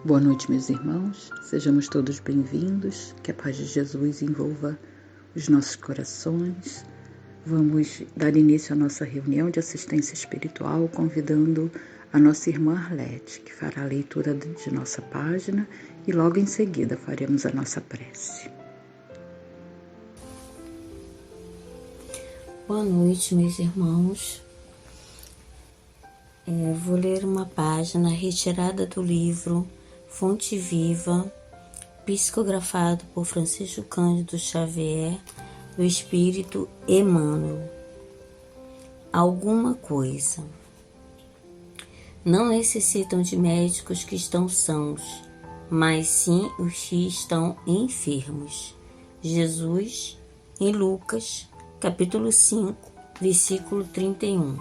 Boa noite, meus irmãos. Sejamos todos bem-vindos. Que a paz de Jesus envolva os nossos corações. Vamos dar início à nossa reunião de assistência espiritual, convidando a nossa irmã Arlete, que fará a leitura de nossa página e logo em seguida faremos a nossa prece. Boa noite, meus irmãos. Vou ler uma página retirada do livro Fonte Viva, psicografado por Francisco Cândido Xavier, do Espírito Emmanuel. Alguma coisa. Não necessitam de médicos que estão sãos, mas sim os que estão enfermos. Jesus, em Lucas, capítulo 5, versículo 31.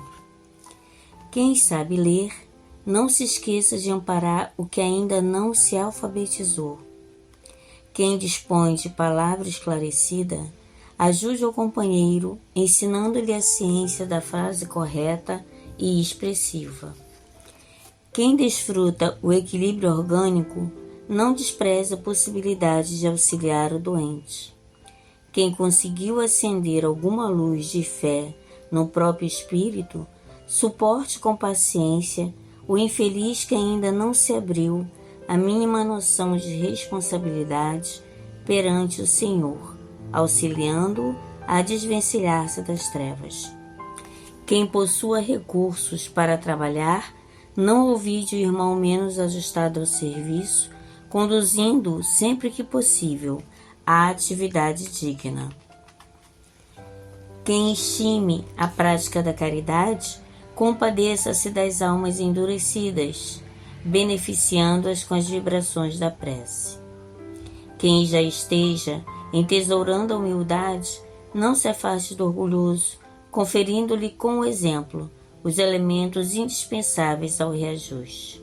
Quem sabe ler, não se esqueça de amparar o que ainda não se alfabetizou. Quem dispõe de palavra esclarecida, ajude o companheiro, ensinando-lhe a ciência da frase correta e expressiva. Quem desfruta o equilíbrio orgânico, não despreza a possibilidade de auxiliar o doente. Quem conseguiu acender alguma luz de fé no próprio espírito, suporte com paciência o infeliz que ainda não se abriu a mínima noção de responsabilidade perante o Senhor, auxiliando-o a desvencilhar-se das trevas. Quem possua recursos para trabalhar, não ouvide o irmão menos ajustado ao serviço, conduzindo-o sempre que possível à atividade digna. Quem estime a prática da caridade, compadeça-se das almas endurecidas, beneficiando-as com as vibrações da prece. Quem já esteja entesourando a humildade, não se afaste do orgulhoso, conferindo-lhe com o exemplo os elementos indispensáveis ao reajuste.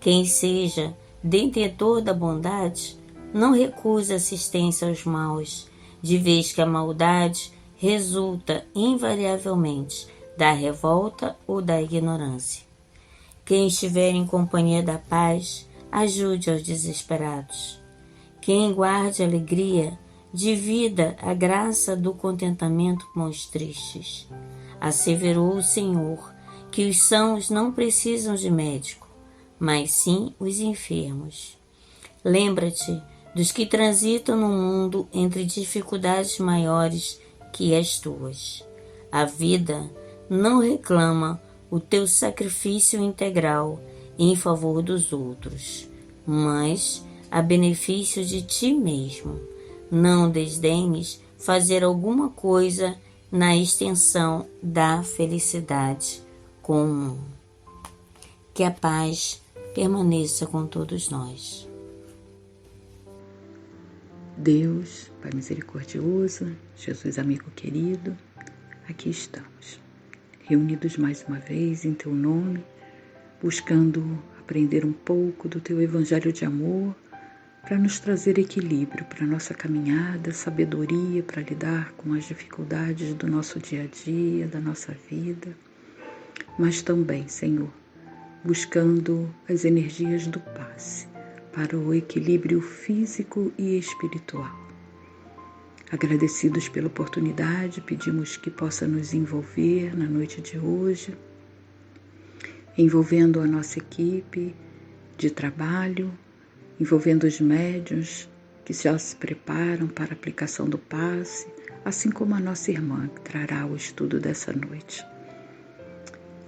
Quem seja detentor da bondade, não recuse assistência aos maus, de vez que a maldade resulta invariavelmente da revolta ou da ignorância. Quem estiver em companhia da paz, ajude aos desesperados. Quem guarde alegria, divida a graça do contentamento com os tristes. Asseverou o Senhor que os sãos não precisam de médico, mas sim os enfermos. Lembra-te dos que transitam no mundo entre dificuldades maiores que as tuas. A vida não reclama o teu sacrifício integral em favor dos outros, mas a benefício de ti mesmo. Não desdenhes fazer alguma coisa na extensão da felicidade comum. Que a paz permaneça com todos nós. Deus, Pai misericordioso, Jesus amigo querido, aqui estamos, reunidos mais uma vez em Teu nome, buscando aprender um pouco do Teu Evangelho de amor, para nos trazer equilíbrio para a nossa caminhada, sabedoria para lidar com as dificuldades do nosso dia a dia, da nossa vida, mas também, Senhor, buscando as energias do passe para o equilíbrio físico e espiritual. Agradecidos pela oportunidade, pedimos que possa nos envolver na noite de hoje, envolvendo a nossa equipe de trabalho, envolvendo os médiuns que já se preparam para a aplicação do passe, assim como a nossa irmã que trará o estudo dessa noite.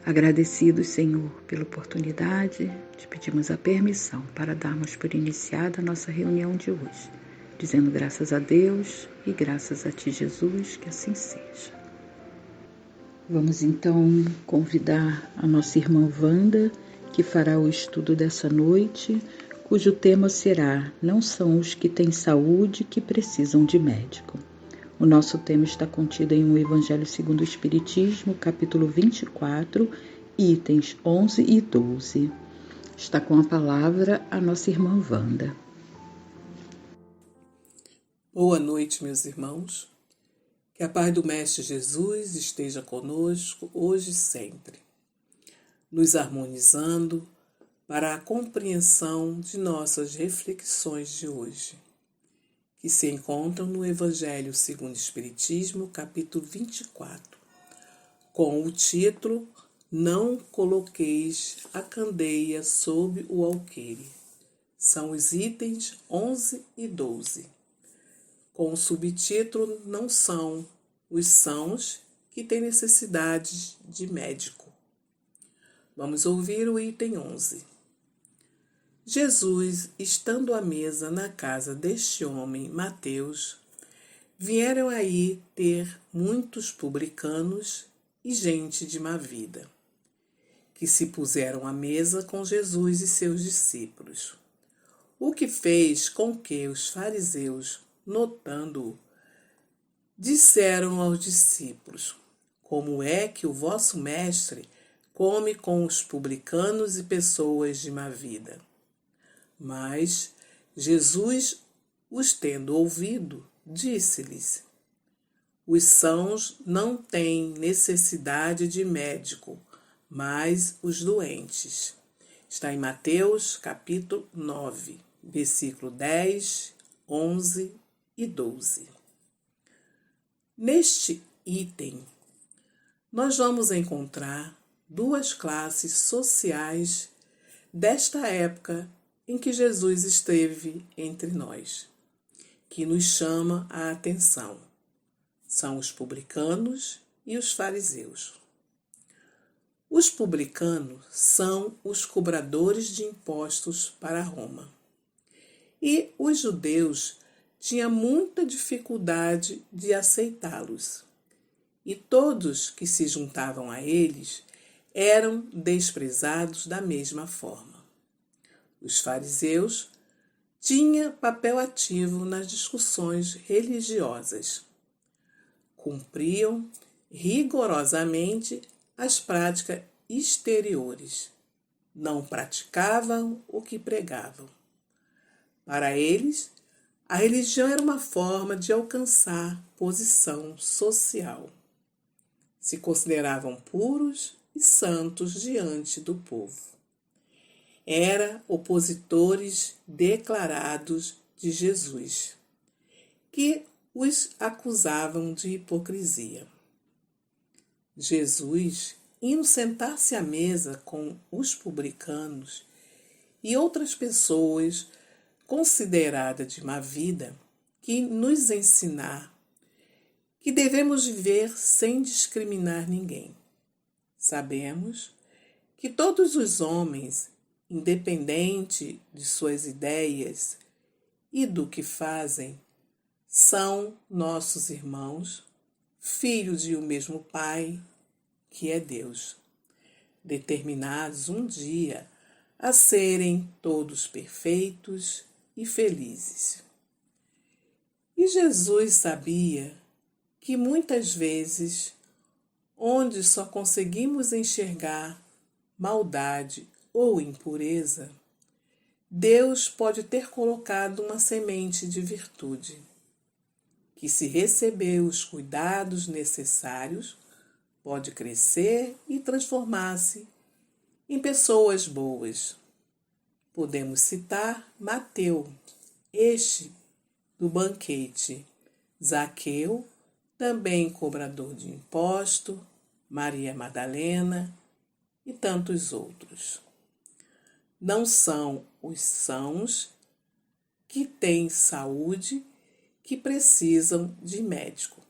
Agradecidos, Senhor, pela oportunidade, te pedimos a permissão para darmos por iniciada a nossa reunião de hoje, dizendo graças a Deus e graças a Ti, Jesus, que assim seja. Vamos então convidar a nossa irmã Wanda, que fará o estudo dessa noite, cujo tema será Não são os que têm saúde que precisam de médico. O nosso tema está contido em um Evangelho segundo o Espiritismo, capítulo 24, itens 11 e 12. Está com a palavra a nossa irmã Wanda. Boa noite, meus irmãos. Que a paz do Mestre Jesus esteja conosco hoje e sempre, nos harmonizando, para a compreensão de nossas reflexões de hoje, que se encontram no Evangelho segundo o Espiritismo, capítulo 24, com o título Não coloqueis a candeia sob o alqueire. São os itens 11 e 12. Com o subtítulo Não são os sãos que têm necessidade de médico. Vamos ouvir o item 11. Jesus, estando à mesa na casa deste homem, Mateus, vieram aí ter muitos publicanos e gente de má vida, que se puseram à mesa com Jesus e seus discípulos. O que fez com que os fariseus, notando-o, disseram aos discípulos: Como é que o vosso mestre come com os publicanos e pessoas de má vida? Mas Jesus, os tendo ouvido, disse-lhes: Os sãos não têm necessidade de médico, mas os doentes. Está em Mateus, capítulo 9, versículo 10, 11 e 12. Neste item, nós vamos encontrar duas classes sociais desta época em que Jesus esteve entre nós, que nos chama a atenção. São os publicanos e os fariseus. Os publicanos são os cobradores de impostos para Roma. E os judeus tinham muita dificuldade de aceitá-los. E todos que se juntavam a eles eram desprezados da mesma forma. Os fariseus tinham papel ativo nas discussões religiosas. Cumpriam rigorosamente as práticas exteriores. Não praticavam o que pregavam. Para eles, a religião era uma forma de alcançar posição social. Se consideravam puros e santos diante do povo. Eram opositores declarados de Jesus, que os acusavam de hipocrisia. Jesus, indo sentar-se à mesa com os publicanos e outras pessoas consideradas de má vida, que nos ensinar que devemos viver sem discriminar ninguém. Sabemos que todos os homens, independente de suas ideias e do que fazem, são nossos irmãos, filhos de um mesmo Pai, que é Deus, determinados um dia a serem todos perfeitos e felizes. E Jesus sabia que muitas vezes, onde só conseguimos enxergar maldade ou impureza, Deus pode ter colocado uma semente de virtude, que se receber os cuidados necessários, pode crescer e transformar-se em pessoas boas. Podemos citar Mateus, este do banquete, Zaqueu, também cobrador de imposto, Maria Madalena e tantos outros. Não são os sãos que têm saúde que precisam de médico.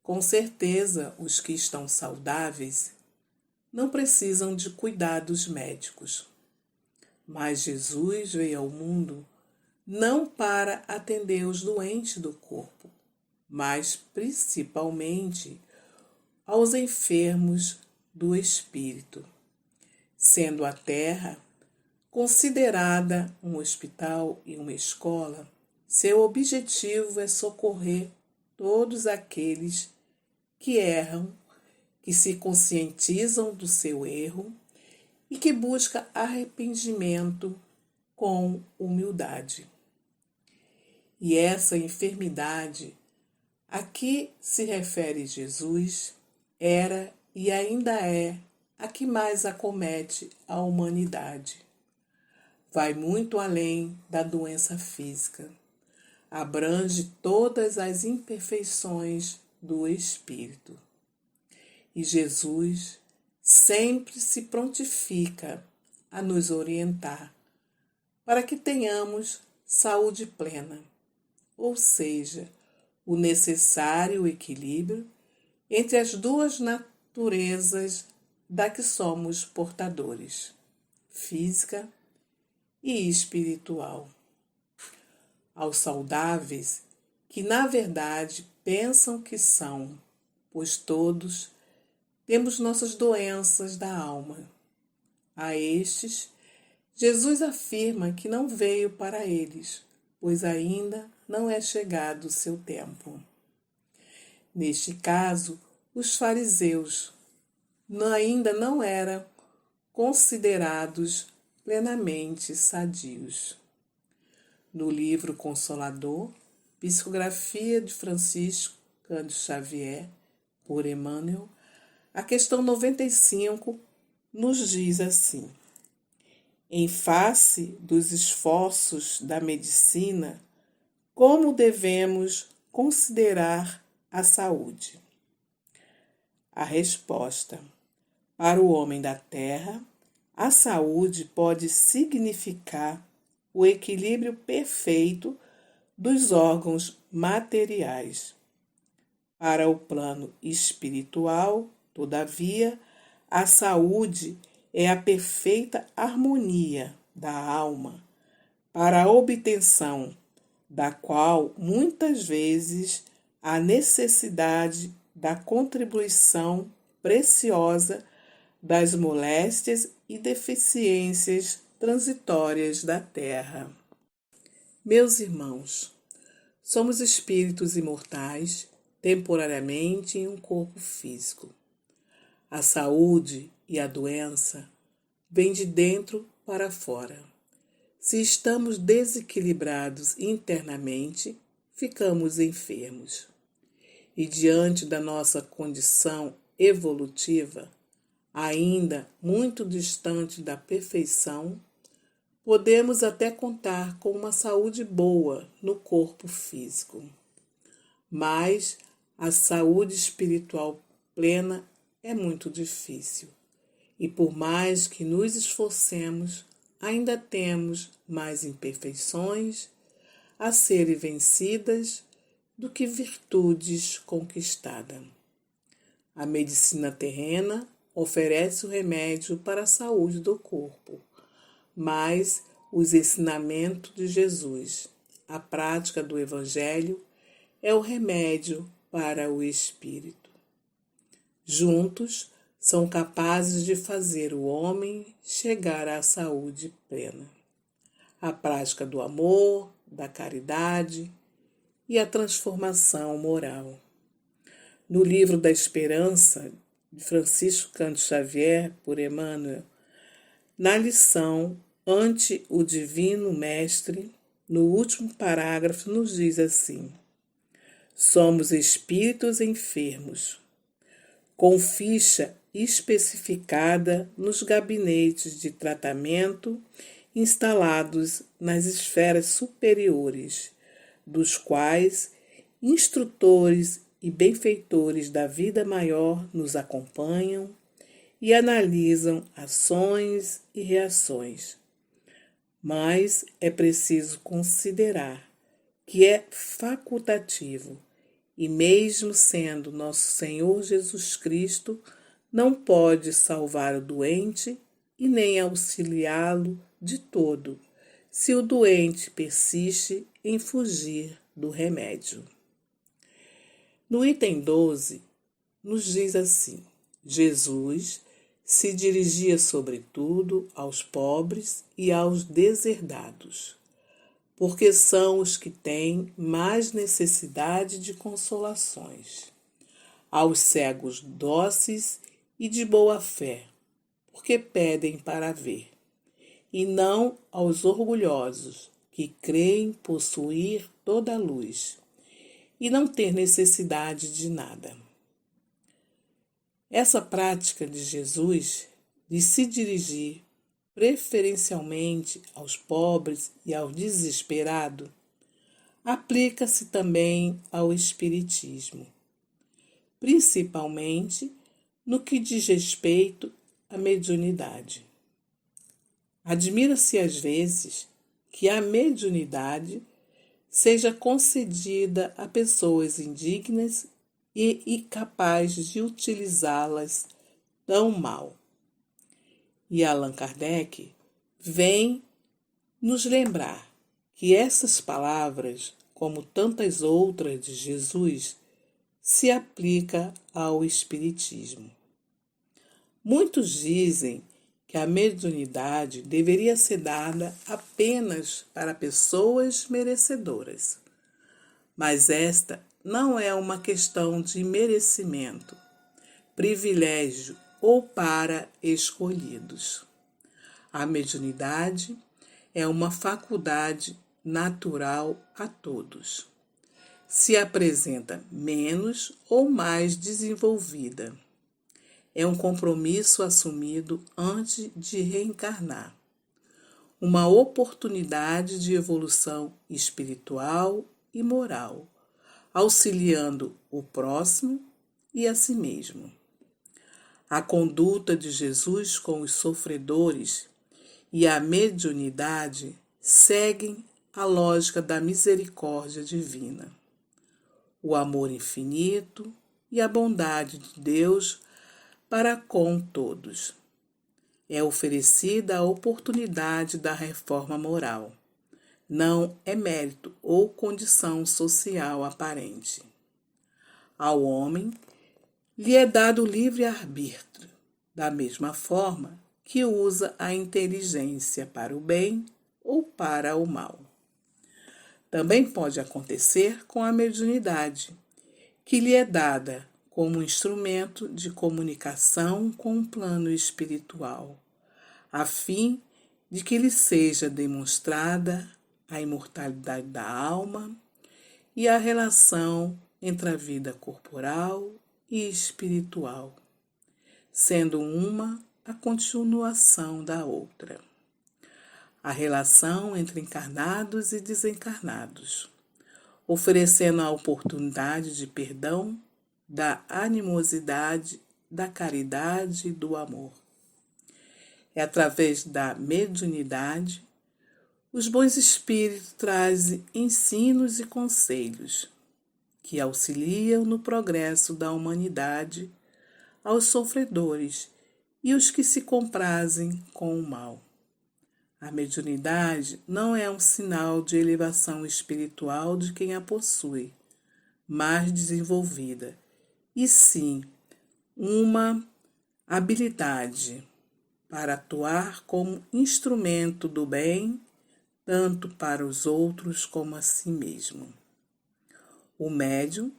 Com certeza, os que estão saudáveis não precisam de cuidados médicos. Mas Jesus veio ao mundo não para atender os doentes do corpo, mas principalmente aos enfermos do espírito, sendo a terra considerada um hospital e uma escola. Seu objetivo é socorrer todos aqueles que erram, que se conscientizam do seu erro e que buscam arrependimento com humildade. E essa enfermidade a que se refere Jesus era e ainda é a que mais acomete a humanidade. Vai muito além da doença física. Abrange todas as imperfeições do espírito. E Jesus sempre se prontifica a nos orientar para que tenhamos saúde plena, ou seja, o necessário equilíbrio entre as duas naturezas da que somos portadores, física e espiritual. Aos saudáveis, que na verdade pensam que são, pois todos temos nossas doenças da alma. A estes, Jesus afirma que não veio para eles, pois ainda não é chegado o seu tempo. Neste caso, os fariseus ainda não eram considerados plenamente sadios. No livro Consolador, Psicografia de Francisco Cândido Xavier, por Emmanuel, a questão 95 nos diz assim: em face dos esforços da medicina, como devemos considerar a saúde? A resposta: para o homem da terra, a saúde pode significar o equilíbrio perfeito dos órgãos materiais. Para o plano espiritual, todavia, a saúde é a perfeita harmonia da alma, para a obtenção da qual muitas vezes há necessidade da contribuição preciosa das moléstias e deficiências transitórias da terra. Meus irmãos, somos espíritos imortais, temporariamente em um corpo físico. A saúde e a doença vêm de dentro para fora. Se estamos desequilibrados internamente, ficamos enfermos. E diante da nossa condição evolutiva, ainda muito distante da perfeição, podemos até contar com uma saúde boa no corpo físico. Mas a saúde espiritual plena é muito difícil. E por mais que nos esforcemos, ainda temos mais imperfeições a serem vencidas do que virtudes conquistadas. A medicina terrena oferece o remédio para a saúde do corpo, mas os ensinamentos de Jesus, a prática do Evangelho, é o remédio para o espírito. Juntos, são capazes de fazer o homem chegar à saúde plena. A prática do amor, da caridade e a transformação moral. No livro da Esperança, de Francisco Cândido Xavier, por Emmanuel, na lição Ante o Divino Mestre, no último parágrafo, nos diz assim: somos espíritos enfermos, com ficha especificada nos gabinetes de tratamento instalados nas esferas superiores, dos quais instrutores e benfeitores da vida maior nos acompanham e analisam ações e reações. Mas é preciso considerar que é facultativo, e mesmo sendo nosso Senhor Jesus Cristo, não pode salvar o doente e nem auxiliá-lo de todo, se o doente persiste em fugir do remédio. No item 12, nos diz assim: Jesus se dirigia sobretudo aos pobres e aos deserdados, porque são os que têm mais necessidade de consolações, aos cegos dóceis e de boa fé, porque pedem para ver, e não aos orgulhosos, que creem possuir toda a luz e não ter necessidade de nada. Essa prática de Jesus de se dirigir preferencialmente aos pobres e aos desesperados, aplica-se também ao Espiritismo, principalmente no que diz respeito à mediunidade. Admira-se às vezes que a mediunidade seja concedida a pessoas indignas e incapazes de utilizá-las tão mal. E Allan Kardec vem nos lembrar que essas palavras, como tantas outras de Jesus, se aplica ao Espiritismo. Muitos dizem que a mediunidade deveria ser dada apenas para pessoas merecedoras. Mas esta não é uma questão de merecimento, privilégio ou para escolhidos. A mediunidade é uma faculdade natural a todos. Se apresenta menos ou mais desenvolvida. É um compromisso assumido antes de reencarnar. Uma oportunidade de evolução espiritual e moral, auxiliando o próximo e a si mesmo. A conduta de Jesus com os sofredores e a mediunidade seguem a lógica da misericórdia divina. O amor infinito e a bondade de Deus para com todos. É oferecida a oportunidade da reforma moral. Não é mérito ou condição social aparente. Ao homem lhe é dado livre-arbítrio, da mesma forma que usa a inteligência para o bem ou para o mal. Também pode acontecer com a mediunidade, que lhe é dada como instrumento de comunicação com o plano espiritual, a fim de que lhe seja demonstrada a imortalidade da alma e a relação entre a vida corporal e espiritual, sendo uma a continuação da outra. A relação entre encarnados e desencarnados, oferecendo a oportunidade de perdão, da animosidade, da caridade e do amor. É através da mediunidade, os bons espíritos trazem ensinos e conselhos que auxiliam no progresso da humanidade aos sofredores e os que se comprazem com o mal. A mediunidade não é um sinal de elevação espiritual de quem a possui, mais desenvolvida, e sim uma habilidade para atuar como instrumento do bem, tanto para os outros como a si mesmo. O médium,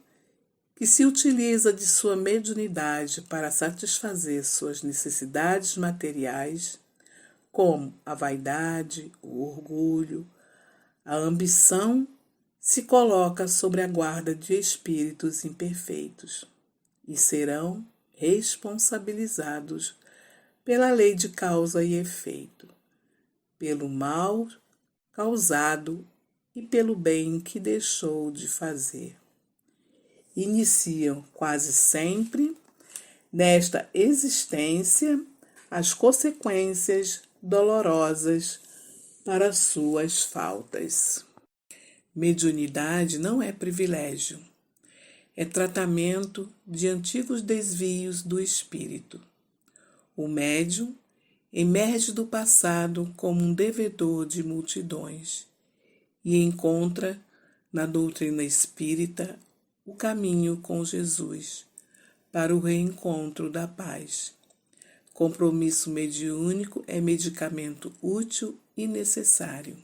que se utiliza de sua mediunidade para satisfazer suas necessidades materiais, como a vaidade, o orgulho, a ambição, se coloca sob a guarda de espíritos imperfeitos e serão responsabilizados pela lei de causa e efeito, pelo mal causado e pelo bem que deixou de fazer. Iniciam quase sempre, nesta existência, as consequências dolorosas para suas faltas. Mediunidade não é privilégio, é tratamento de antigos desvios do espírito. O médium emerge do passado como um devedor de multidões e encontra na doutrina espírita o caminho com Jesus para o reencontro da paz. Compromisso mediúnico é medicamento útil e necessário.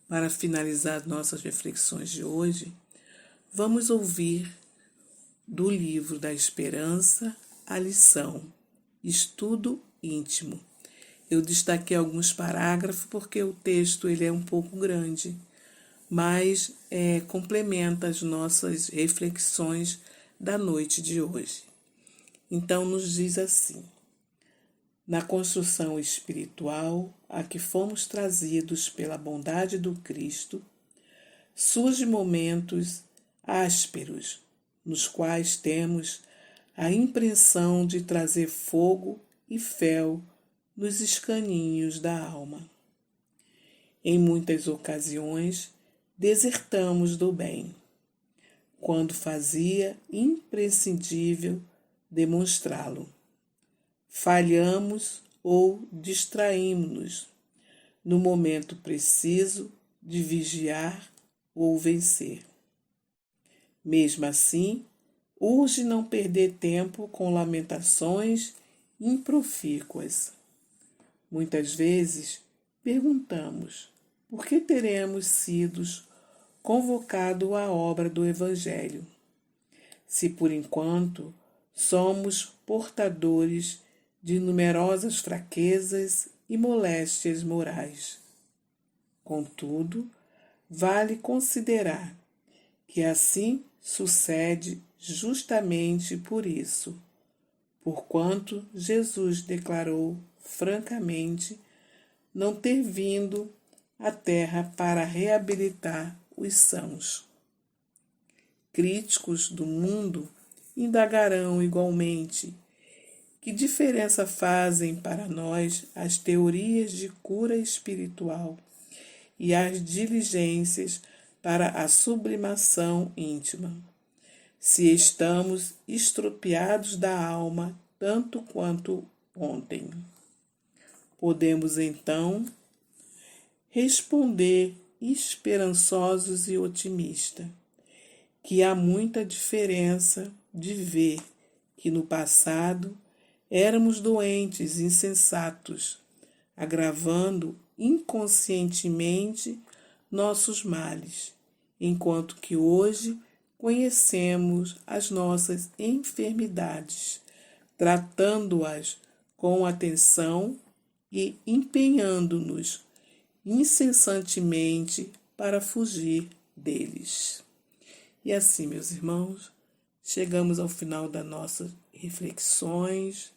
Para finalizar nossas reflexões de hoje, vamos ouvir do livro da Esperança a lição Estudo Íntimo. Eu destaquei alguns parágrafos porque o texto ele é um pouco grande, mas complementa as nossas reflexões da noite de hoje. Então, nos diz assim: na construção espiritual a que fomos trazidos pela bondade do Cristo, surgem momentos ásperos, nos quais temos a impressão de trazer fogo e fel nos escaninhos da alma. Em muitas ocasiões, desertamos do bem, quando fazia imprescindível demonstrá-lo. Falhamos ou distraímos-nos no momento preciso de vigiar ou vencer. Mesmo assim, urge não perder tempo com lamentações improfícuas. Muitas vezes perguntamos por que teremos sido convocados à obra do Evangelho, se por enquanto somos portadores de numerosas fraquezas e moléstias morais. Contudo, vale considerar que assim sucede justamente por isso, porquanto Jesus declarou francamente não ter vindo à terra para reabilitar os sãos. Críticos do mundo indagarão igualmente que diferença fazem para nós as teorias de cura espiritual e as diligências para a sublimação íntima, se estamos estropiados da alma tanto quanto ontem. Podemos então responder esperançosos e otimistas que há muita diferença de ver que no passado éramos doentes, insensatos, agravando inconscientemente nossos males, enquanto que hoje conhecemos as nossas enfermidades, tratando-as com atenção e empenhando-nos incessantemente para fugir deles. E assim, meus irmãos, chegamos ao final das nossas reflexões,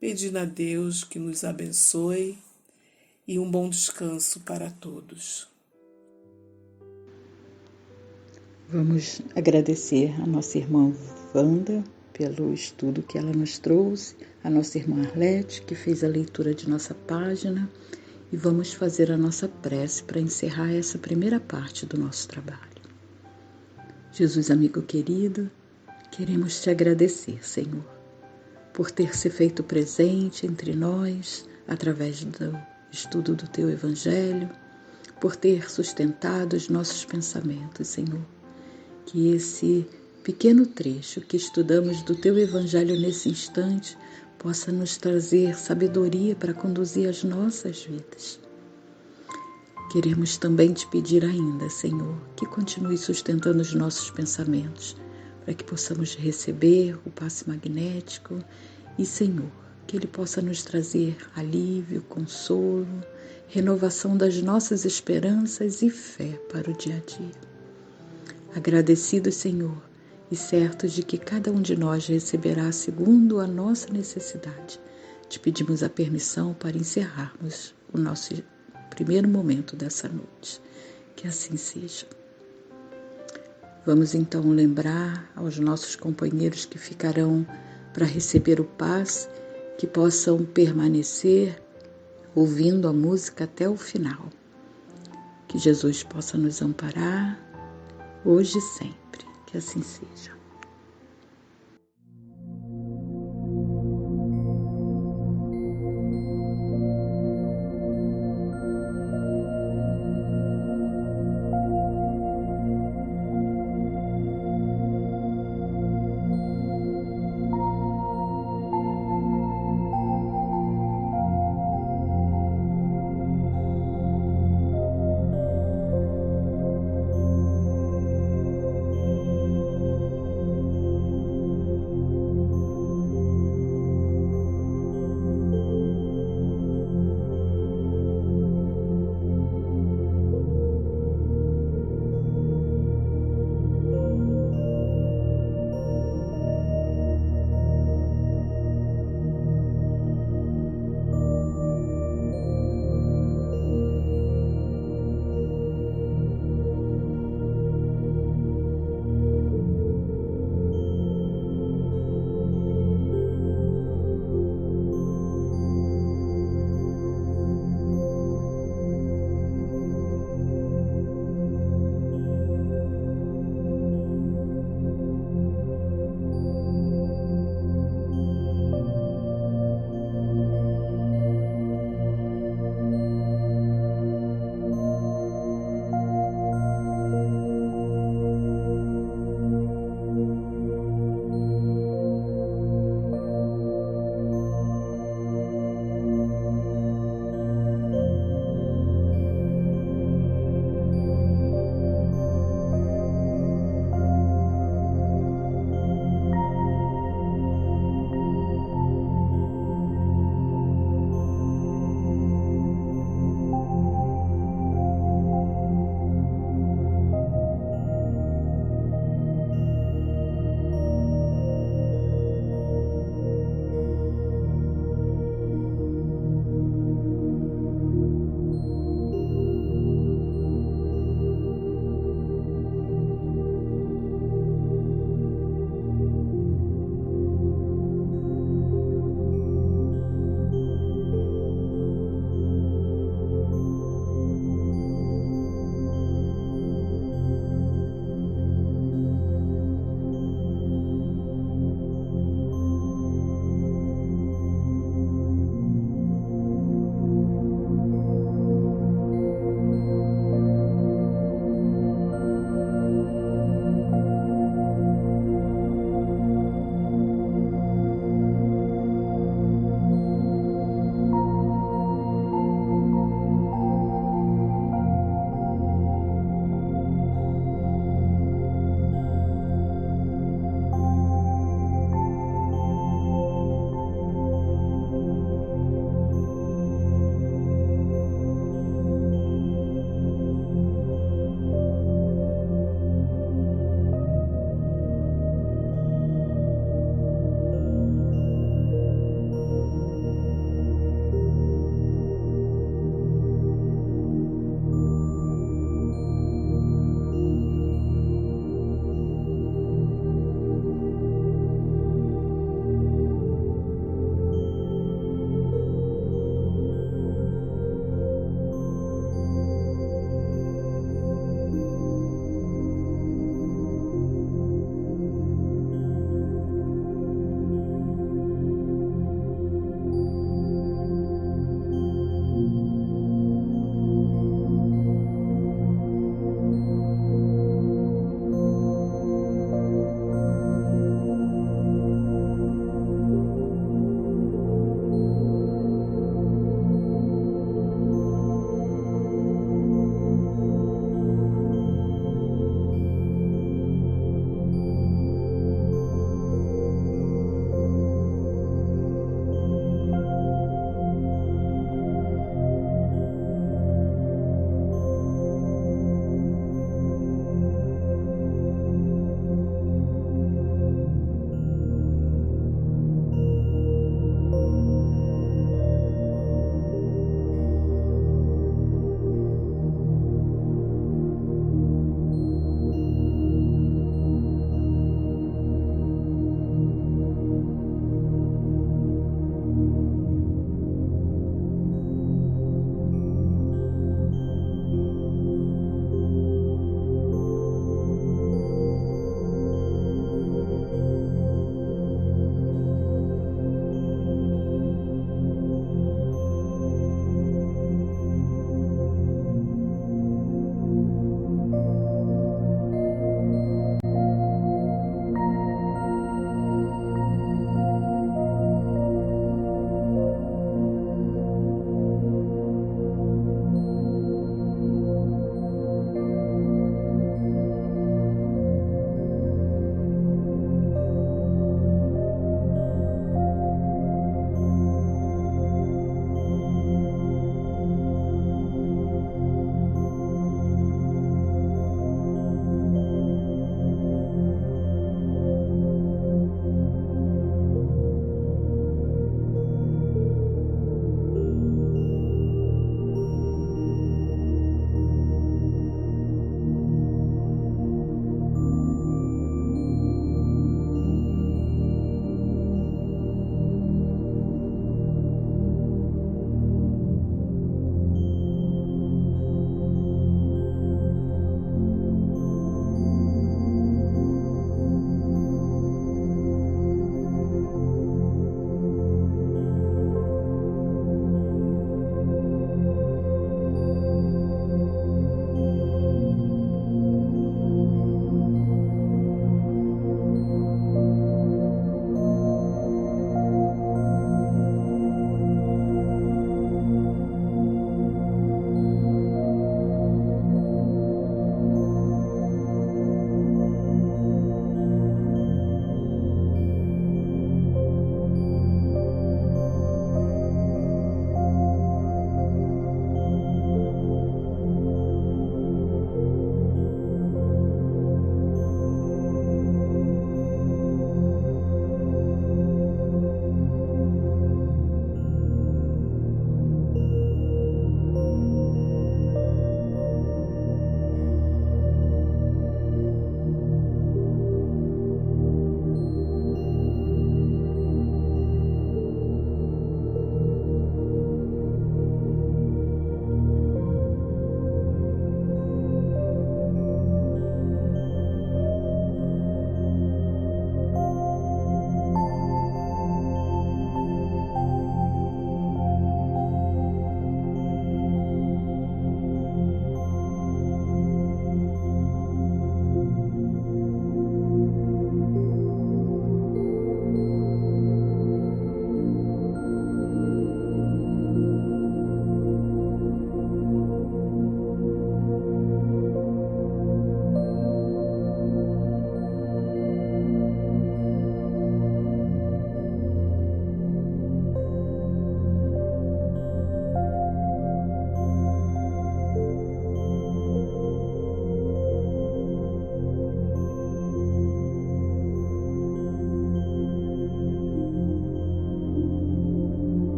pedindo a Deus que nos abençoe e um bom descanso para todos. Vamos agradecer a nossa irmã Wanda pelo estudo que ela nos trouxe, a nossa irmã Arlete, que fez a leitura de nossa página, e vamos fazer a nossa prece para encerrar essa primeira parte do nosso trabalho. Jesus, amigo querido, queremos te agradecer, Senhor, por ter se feito presente entre nós, através do estudo do Teu Evangelho, por ter sustentado os nossos pensamentos, Senhor. Que esse pequeno trecho que estudamos do Teu Evangelho nesse instante possa nos trazer sabedoria para conduzir as nossas vidas. Queremos também te pedir ainda, Senhor, que continue sustentando os nossos pensamentos, para que possamos receber o passe magnético e, Senhor, que ele possa nos trazer alívio, consolo, renovação das nossas esperanças e fé para o dia a dia. Agradecidos, Senhor, e certos de que cada um de nós receberá segundo a nossa necessidade, te pedimos a permissão para encerrarmos o nosso primeiro momento dessa noite. Que assim seja. Vamos então lembrar aos nossos companheiros que ficarão para receber o passe, que possam permanecer ouvindo a música até o final. Que Jesus possa nos amparar hoje e sempre. Que assim seja.